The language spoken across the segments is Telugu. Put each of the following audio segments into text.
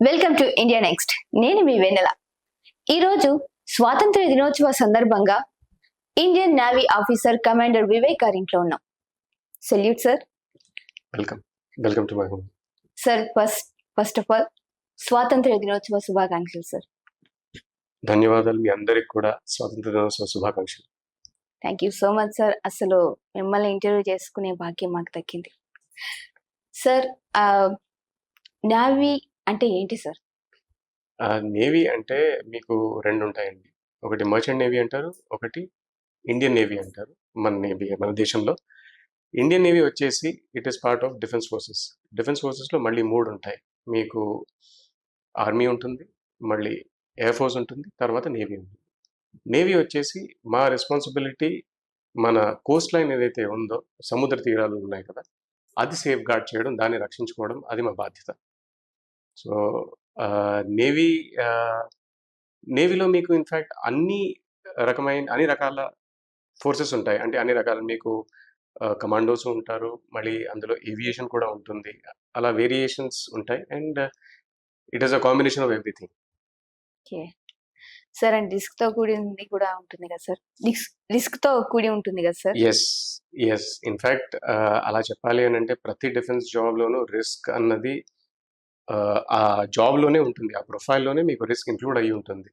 Welcome to India next. నేను మీ వెన్నెల. ఈరోజు స్వాతంత్ర దినోత్సవ సందర్భంగా Indian navy officer commander Vivek గారి ఇంట్లో ఉన్నాం. Salute sir. Welcome welcome to my home. Sir, first of all స్వాతంత్ర దినోత్సవ శుభాకాంక్షలు సార్. ధన్యవాదాలు. మీ అందరికి కూడా స్వాతంత్ర దినోత్సవ శుభాకాంక్షలు. Thank you so much sir. అసలు మిమ్మల్ని ఇంటర్వ్యూ చేసుకునే భాగ్యం మాకు దక్కింది సార్. నేవీ అంటే ఏంటి సార్? నేవీ అంటే మీకు రెండు ఉంటాయండి. ఒకటి మర్చెంట్ నేవీ అంటారు, ఒకటి ఇండియన్ నేవీ అంటారు. మన దేశంలో ఇండియన్ నేవీ వచ్చేసి it is part of defence forces. Defence ఫోర్సెస్లో మళ్ళీ మూడు ఉంటాయి. మీకు ఆర్మీ ఉంటుంది, మళ్ళీ ఎయిర్ ఫోర్స్ ఉంటుంది, తర్వాత నేవీ ఉంటుంది. నేవీ వచ్చేసి మా రెస్పాన్సిబిలిటీ మన కోస్ట్ లైన్ ఏదైతే ఉందో, సముద్ర తీరాలు ఉన్నాయి కదా, అది సేఫ్ గార్డ్ చేయడం, దాన్ని రక్షించుకోవడం, అది మా బాధ్యత. సో నేవీలో మీకు ఇన్ఫ్యాక్ట్ అన్ని రకాల ఫోర్సెస్ ఉంటాయి. అంటే అన్ని రకాల మీకు కమాండోస్ ఉంటారు, మళ్ళీ అందులో ఏవియేషన్ కూడా ఉంటుంది. అలా వేరియేషన్స్ ఉంటాయి. And it is a combination of everything. Okay sir. And risk తో కూడింది కూడా ఉంటుంది కదా సార్? రిస్క్ తో కూడి ఉంటుంది కదా సార్? ఎస్ ఇన్ఫ్యాక్ట్ అలా చెప్పాలి అని అంటే ప్రతి డిఫెన్స్ జాబ్లోనూ రిస్క్ అన్నది ఆ జాబ్లోనే ఉంటుంది, ఆ ప్రొఫైల్లోనే మీకు రిస్క్ ఇంక్లూడ్ అయ్యి ఉంటుంది.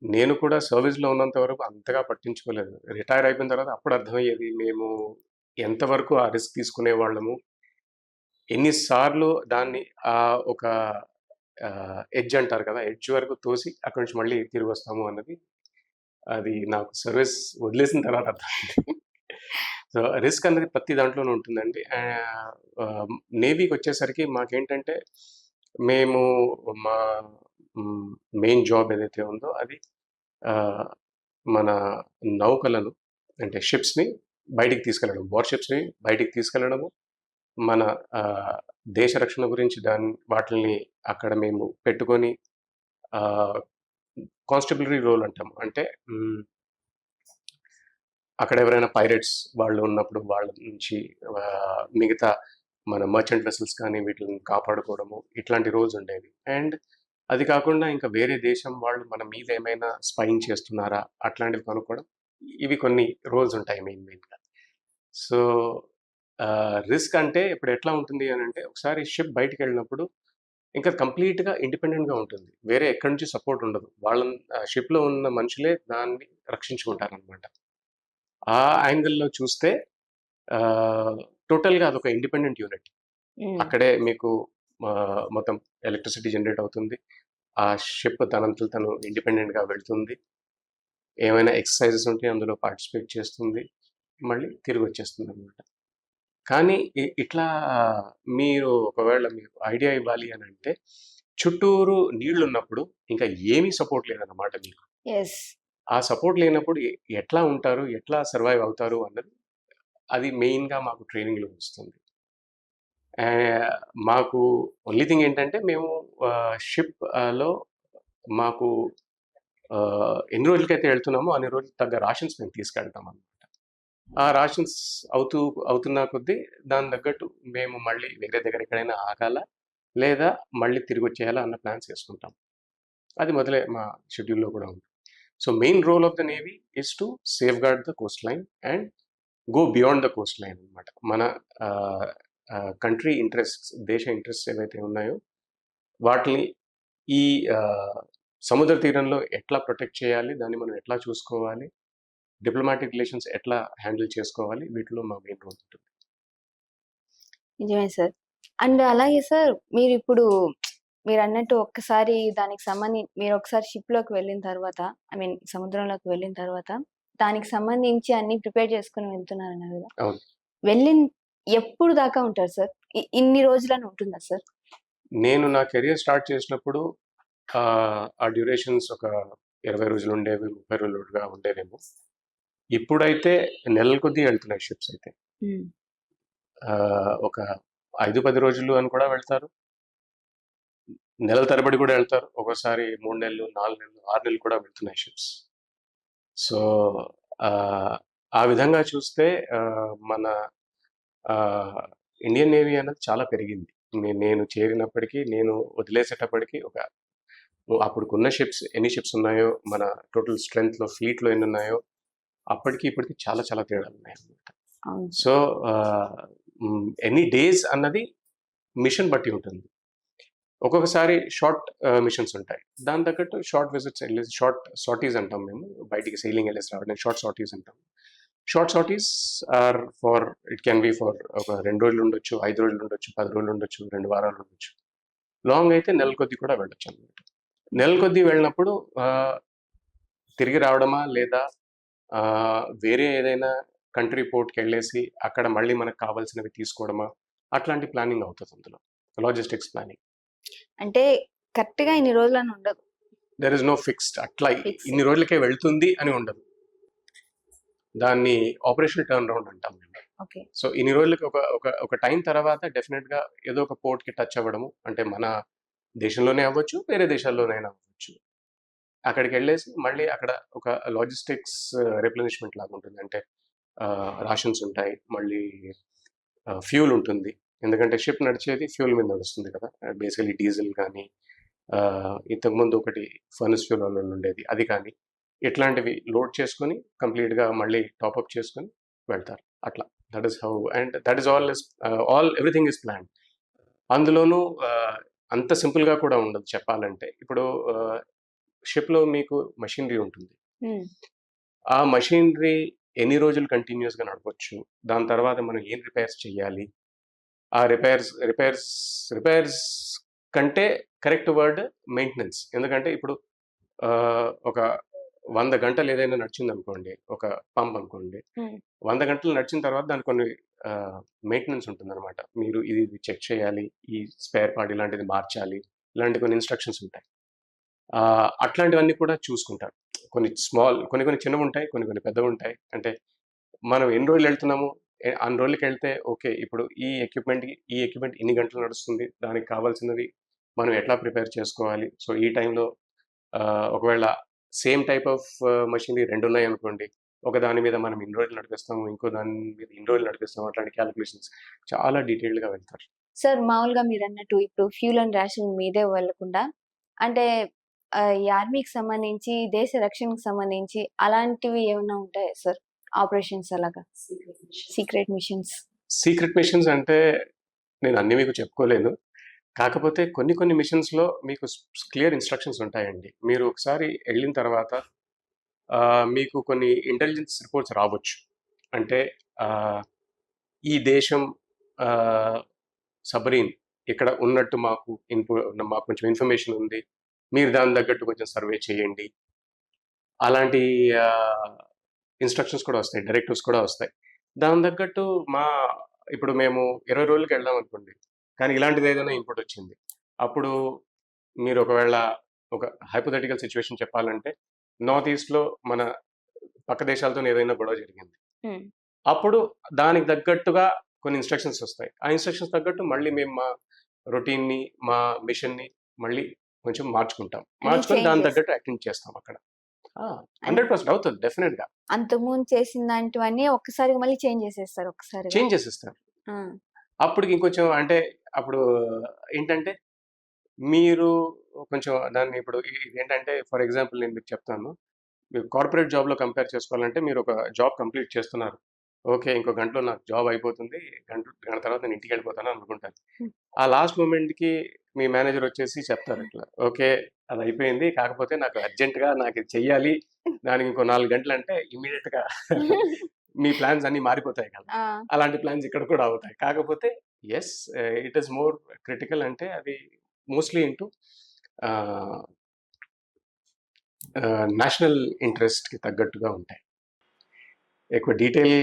నేను కూడా సర్వీస్లో ఉన్నంత వరకు అంతగా పట్టించుకోలేదు. రిటైర్ అయిపోయిన తర్వాత అప్పుడు అర్థమయ్యేది మేము ఎంతవరకు ఆ రిస్క్ తీసుకునే వాళ్ళము, ఎన్నిసార్లు దాన్ని ఒక ఎడ్జ్ అంటారు కదా, ఎడ్జ్ వరకు తోసి అక్కడి నుంచి మళ్ళీ తిరిగి వస్తాము అన్నది అది నాకు సర్వీస్ వదిలేసిన తర్వాత అర్థమైంది. సో రిస్క్ అనేది ప్రతి దాంట్లోనూ ఉంటుందండి. నేవీకి వచ్చేసరికి మాకేంటంటే మేము మా మెయిన్ జాబ్ ఏదైతే ఉందో అది మన నౌకలను అంటే షిప్స్ని బయటికి తీసుకెళ్ళడం, వార్షిప్స్ని బయటికి తీసుకెళ్ళడము, మన దేశ రక్షణ గురించి వాటిని అక్కడ మేము పెట్టుకొని కాన్స్టబులరీ రోల్ అంటాం. అంటే అక్కడ ఎవరైనా పైరేట్స్ వాళ్ళు ఉన్నప్పుడు వాళ్ళ నుంచి మిగతా మన మర్చెంట్ వెసల్స్ కానీ వీటిని కాపాడుకోవడము, ఇట్లాంటి రోల్స్ ఉండేవి. అండ్ అది కాకుండా ఇంకా వేరే దేశం వాళ్ళు మన మీద ఏమైనా స్పైయింగ్ చేస్తున్నారా అట్లాంటివి కనుక్కోవడం, ఇవి కొన్ని రోల్స్ ఉంటాయి మెయిన్గా. సో రిస్క్ అంటే ఇప్పుడు ఎట్లా ఉంటుంది అని అంటే, ఒకసారి షిప్ బయటికి వెళ్ళినప్పుడు ఇంకా కంప్లీట్గా ఇండిపెండెంట్గా ఉంటుంది, వేరే ఎక్కడి నుంచి సపోర్ట్ ఉండదు. వాళ్ళ షిప్లో ఉన్న మనుషులే దాన్ని రక్షించుకుంటారనమాట. ఆ యాంగిల్లో చూస్తే టోటల్గా అదొక ఇండిపెండెంట్ యూనిట్. అక్కడే మీకు మొత్తం ఎలక్ట్రిసిటీ జనరేట్ అవుతుంది, ఆ షిప్ తనంతలు తను ఇండిపెండెంట్గా వెళ్తుంది, ఏమైనా ఎక్సర్సైజెస్ ఉంటే అందులో పార్టిసిపేట్ చేస్తుంది, మళ్ళీ తిరిగి వచ్చేస్తుంది అనమాట. కానీ ఇట్లా మీరు ఒకవేళ మీకు ఐడియా ఇవ్వాలి అని అంటే, చుట్టూరు నీళ్లు ఉన్నప్పుడు ఇంకా ఏమీ సపోర్ట్ లేదన్నమాట మీకు. ఆ సపోర్ట్ లేనప్పుడు ఎట్లా ఉంటారు, ఎట్లా సర్వైవ్ అవుతారు అన్నది అది మెయిన్గా మాకు ట్రైనింగ్లో వస్తుంది. మాకు ఓన్లీ థింగ్ ఏంటంటే, మేము షిప్లో మాకు ఎన్ని రోజులకైతే వెళ్తున్నామో అన్ని రోజులు తగ్గ రాషన్స్ మేము తీసుకెళ్తాం అనమాట. ఆ రాషన్స్ అవుతున్న కొద్దీ దాని తగ్గట్టు మేము మళ్ళీ వేరే దగ్గర ఎక్కడైనా ఆగాల, లేదా మళ్ళీ తిరిగి వచ్చేయాలా అన్న ప్లాన్స్ వేసుకుంటాం. అది మొదలే మా షెడ్యూల్లో కూడా ఉంది. So main role of the navy is to safeguard the coast line and go beyond the coast line అనమాట. మన కంట్రీ ఇంట్రెస్ట్స్, దేశ ఇంట్రెస్ట్స్ ఏవైతే ఉన్నాయో వాటిని ఈ సముద్ర తీరంలో ఎట్లా ప్రొటెక్ట్ చేయాలి, దాన్ని మనం ఎట్లా చూసుకోవాలి, డిప్లొమాటిక్ రిలేషన్స్ ఎట్లా హ్యాండిల్ చేసుకోవాలి, వీటిలో మా మెయిన్ రోల్ ఉంటుంది. నిజమే సార్. అండ్ అలాగే సార్, మీరు అన్నట్టు ఒక్కసారి దానికి మీరు ఒకసారి షిప్లోకి వెళ్ళిన తర్వాత, సముద్రంలోకి వెళ్ళిన తర్వాత దానికి సంబంధించి అన్ని ప్రిపేర్ చేసుకుని వెళ్తున్నారు అన్నారు కదా. వెళ్ళిన ఎప్పుడు దాకా ఉంటారు సార్? ఇన్ని రోజులని ఉంటుందా సార్? నేను నా కెరియర్ స్టార్ట్ చేసినప్పుడు ఆ డ్యూరేషన్స్ ఒక 20 రోజులు ఉండేవి, 30 రోజులుగా ఉండేవేమో. ఇప్పుడైతే నెలల కొద్దీ వెళ్తున్నాయి షిప్స్ అయితే. ఒక 5-10 రోజులు అని కూడా వెళ్తారు, నెలల తరబడి కూడా వెళ్తారు, ఒకసారి 3 నెలలు, 4 నెలలు, 6 నెలలు కూడా వెళ్తున్నాయి షిప్స్. సో ఆ విధంగా చూస్తే మన ఇండియన్ నేవీ అనేది చాలా పెరిగింది నేను చేరినప్పటికీ, నేను వదిలేసేటప్పటికి అప్పుడుకున్న షిప్స్ ఎన్ని షిప్స్ ఉన్నాయో, మన టోటల్ స్ట్రెంగ్త్‌లో, ఫ్లీట్‌లో ఎన్ని ఉన్నాయో, అప్పటికి ఇప్పటికి చాలా చాలా తేడాలు ఉన్నాయన్నమాట. అవును. సో, ఎన్ని డేస్ అన్నది మిషన్ బట్టి ఉంటుంది. ఒక్కొక్కసారి షార్ట్ మిషన్స్ ఉంటాయి. దాని తగ్గట్టు షార్ట్ విజిట్స్ వెళ్ళేసి షార్ట్ సార్టీస్ అంటాం మేము. బయటికి సెయిలింగ్ వెళ్ళేసి రావడం షార్ట్ సార్టీస్ అంటాం. Short sorties are for it can be for ఒక 2 రోజులు ఉండొచ్చు, 5 రోజులు ఉండొచ్చు, 10 రోజులు ఉండొచ్చు, 2 వారాలు ఉండొచ్చు. లాంగ్ అయితే నెల కొద్దీ కూడా వెళ్ళొచ్చు అన్నమాట. నెల కొద్దీ వెళ్ళినప్పుడు తిరిగి రావడమా, లేదా వేరే ఏదైనా కంట్రీ పోర్ట్‌కి వెళ్ళేసి అక్కడ మళ్ళీ మనకు కావాల్సినవి తీసుకోవడమా, అట్లాంటి ప్లానింగ్ అవుతుంది అందులో. Logistics planning. అంటే కరెక్ట్‌గా ఇన్ని రోజులని ఉండదు. దేర్ ఇస్ నో ఫిక్స్డ్ అట్లా ఫిక్స్. ఇన్ని రోజులకే వెళ్తుంది అని ఉండదు. దాన్ని ఆపరేషనల్ టర్న్ రౌండ్ అంటాం మేము. ఓకే. సో ఇన్ని రోజులకి ఒక టైం తర్వాత డెఫినెట్‌గా ఏదో ఒక పోర్ట్‌కి టచ్ అవ్వడము, అంటే మన దేశంలోనే అవ్వచ్చు, వేరే దేశాల్లోనైనా అవ్వచ్చు. అక్కడికెళ్ళేసి మళ్ళీ అక్కడ ఒక లాజిస్టిక్స్ రిప్లెనిష్‌మెంట్ లాగా ఉంటుంది. అంటే రాషన్స్ ఉంటాయి, మళ్ళీ ఫ్యూల్ ఉంటుంది. ఎందుకంటే షిప్ నడిచేది ఫ్యూల్ మీద నడుస్తుంది కదా! బేసికల్లీ డీజిల్ కానీ, ఇంతకుముందు ఒకటి ఫర్నస్ ఫ్యూల్ ఆయిల్ ఉండేది, అది కానీ, ఇట్లాంటివి లోడ్ చేసుకొని కంప్లీట్‌గా మళ్ళీ టాపప్ చేసుకొని వెళ్తారు. అట్లా. That is how, and that is all everything is planned. అందులోనూ అంత సింపుల్‌గా కూడా ఉండదు చెప్పాలంటే. ఇప్పుడు షిప్‌లో మీకు మెషినరీ ఉంటుంది. హ్మ్. ఆ మెషినరీ ఎన్ని రోజులు కంటిన్యూయస్‌గా నడపొచ్చు. దాని తర్వాత మనం ఏం రిపేర్స్ చేయాలి. ఆ రిపేర్స్ కంటే కరెక్ట్ వర్డ్ మెయింటెనెన్స్. ఎందుకంటే ఇప్పుడు ఒక 100 గంటలు ఏదైనా నడిచిందనుకోండి, ఒక పంప్ అనుకోండి. హ్మ్. 100 గంటలు నడిచిన తర్వాత దానికి కొన్ని మెయింటెనెన్స్ ఉంటుందన్నమాట. మీరు ఇది చెక్ చేయాలి, ఈ స్పేర్ పార్ట్ ఇలాంటిది మార్చాలి, ఇలాంటి కొన్ని ఇన్‌స్ట్రక్షన్స్ ఉంటాయి. అట్లాంటివన్నీ కూడా చూసుకుంటారు. కొన్ని చిన్నవుంటాయి, కొన్ని పెద్దవుంటాయి. అంటే మనం ఎన్ని రోజులు వెళ్తున్నాము, అన్ని రోజులకెళ్తే ఓకే. ఇప్పుడు ఈ ఎక్విప్‌మెంట్ ఇన్ని గంటలు నడుస్తుంది. దానికి కావాల్సినవి మనం ఎట్లా ప్రిపేర్ చేసుకోవాలి. సో, ఈ టైంలో ఒకవేళ సేమ్ టైప్ ఆఫ్ మెషినరీ 2 ఉన్నాయనుకోండి. ఒక దాని మీద మనం ఇన్ని రోజులు నడిపిస్తాము, ఇంకో దాని మీద ఇన్ని రోజులు నడిపిస్తాము. అట్లాంటి క్యాలిక్యులేషన్స్ చాలా డీటెయిల్డ్‌గా వెళ్తారు. సార్ మామూలుగా మీరన్నట్టు ఇప్పుడు ఫ్యూల్ అండ్ రేషన్ మీదే వెళ్ళకుండా అంటే ఈ ఆర్మీకి సంబంధించి, దేశ రక్షణకు సంబంధించి అలాంటివి ఏమన్నా ఉంటాయా సార్? ఆపరేషన్స్ అలాగా? Secret machines. సీక్రెట్ మిషన్స్ అంటే నేను అన్నీ మీకు చెప్పుకోలేను. కాకపోతే కొన్ని మిషన్స్‌లో మీకు క్లియర్ ఇన్‌స్ట్రక్షన్స్ ఉంటాయండి. మీరు ఒకసారి ఎళ్ళిన తర్వాత మీకు కొన్ని ఇంటెలిజెన్స్ రిపోర్ట్స్ రావచ్చు. అంటే ఆహ్, ఈ దేశం ఆహ్, సబ్‌మరీన్ ఇక్కడ ఉన్నట్టు మాకు కొంచెం ఇన్ఫర్మేషన్ ఉంది. మీరు దానికి తగ్గట్టు కొంచెం సర్వే చేయండి. అలాంటి ఆహ్, ఇన్‌స్ట్రక్షన్స్ కూడా వస్తాయి. డైరెక్టివ్స్ కూడా వస్తాయి. దానికి తగ్గట్టు మా ఇప్పుడు మేము 20 రోజులకెళ్ళామనుకోండి. కానీ ఇలాంటిదేదైనా ఇన్‌పుట్ వచ్చింది. అప్పుడు మీరు ఒకవేళ ఒక హైపోథెటికల్ సిట్యుయేషన్ చెప్పాలంటే, నార్త్ ఈస్ట్‌లో మన పక్క దేశాలతోని ఏదైనా గొడవ జరిగింది. హ్మ్. అప్పుడు దానికి తగ్గట్టుగా కొన్ని ఇన్‌స్ట్రక్షన్స్ వస్తాయి. ఆ ఇన్‌స్ట్రక్షన్స్ తగ్గట్టు మళ్ళీ మేము మా రొటీన్‌ని, మా మిషన్‌ని మళ్ళీ కొంచెం మార్చుకుంటాం. అన్ని మార్చుకొని చేంజ్ దానికి చేస్తారు. తగ్గట్టు యాక్టింగ్ చేస్తాం అక్కడ. ఆ! అన్ 100% అవుతది డెఫినిట్‌గా. అంతకుముందు చేసినలాంటివన్నీ ఒక్కసారిగా మళ్ళీ చేంజ్ చేసేస్తారు ఒక్కసారిగా. చేంజ్ చేసేస్తారు. ఆ! అప్పటికి ఇంకొంచెం అంటే అప్పుడు ఏంటంటే, మీరు కొంచెం దాన్ని ఇప్పుడు ఇదేంటంటే ఫర్ ఎగ్జాంపుల్ నేను మీకు చెప్తాను. మీరు కార్పొరేట్ జాబ్‌లో కంపేర్ చేసుకోవాలంటే మీరు ఒక జాబ్ కంప్లీట్ చేస్తున్నారు. ఓకే. ఇంకో గంటలో నాకు జాబ్ అయిపోతుంది. గంట తర్వాత నేను ఇంటికెళ్ళిపోతాను అనుకుంటారు. హ్మ్. ఆ లాస్ట్ మొమెంట్‌కి మీ మేనేజర్ వచ్చేసి చెప్తారు ఇట్లా. ఓకే. అది అయిపోయింది. కాకపోతే నాకు అర్జెంట్‌గా నాకిది చెయ్యాలి. దానికి ఇంకో 4 గంటలంటే ఇమ్మీడియేట్‌గా మీ ప్లాన్స్ అన్నీ మారిపోతాయి కదా! ఆ! అలాంటి ప్లాన్స్ ఇక్కడ కూడా అవుతాయి. కాకపోతే yes, it is more critical. అంటే అది మోస్ట్‌లీ ఇంటూ ఆహ్, నేషనల్ ఇంట్రెస్ట్‌కి తగ్గట్టుగా ఉంటాయి. ఎక్కువ detail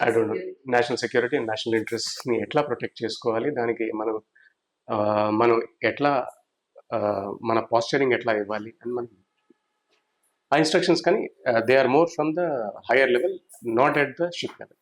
I don't know. National security and national ఇంట్రెస్ట్‌ని ఎట్లా ప్రొటెక్ట్ చేసుకోవాలి? దానికి మనం ఎట్లా మన పోస్చరింగ్ ఎట్లా ఇవ్వాలి? అని మనం ఆ ఇన్‌స్ట్రక్షన్స్ కానీ they are more from the higher level, not at the ship level.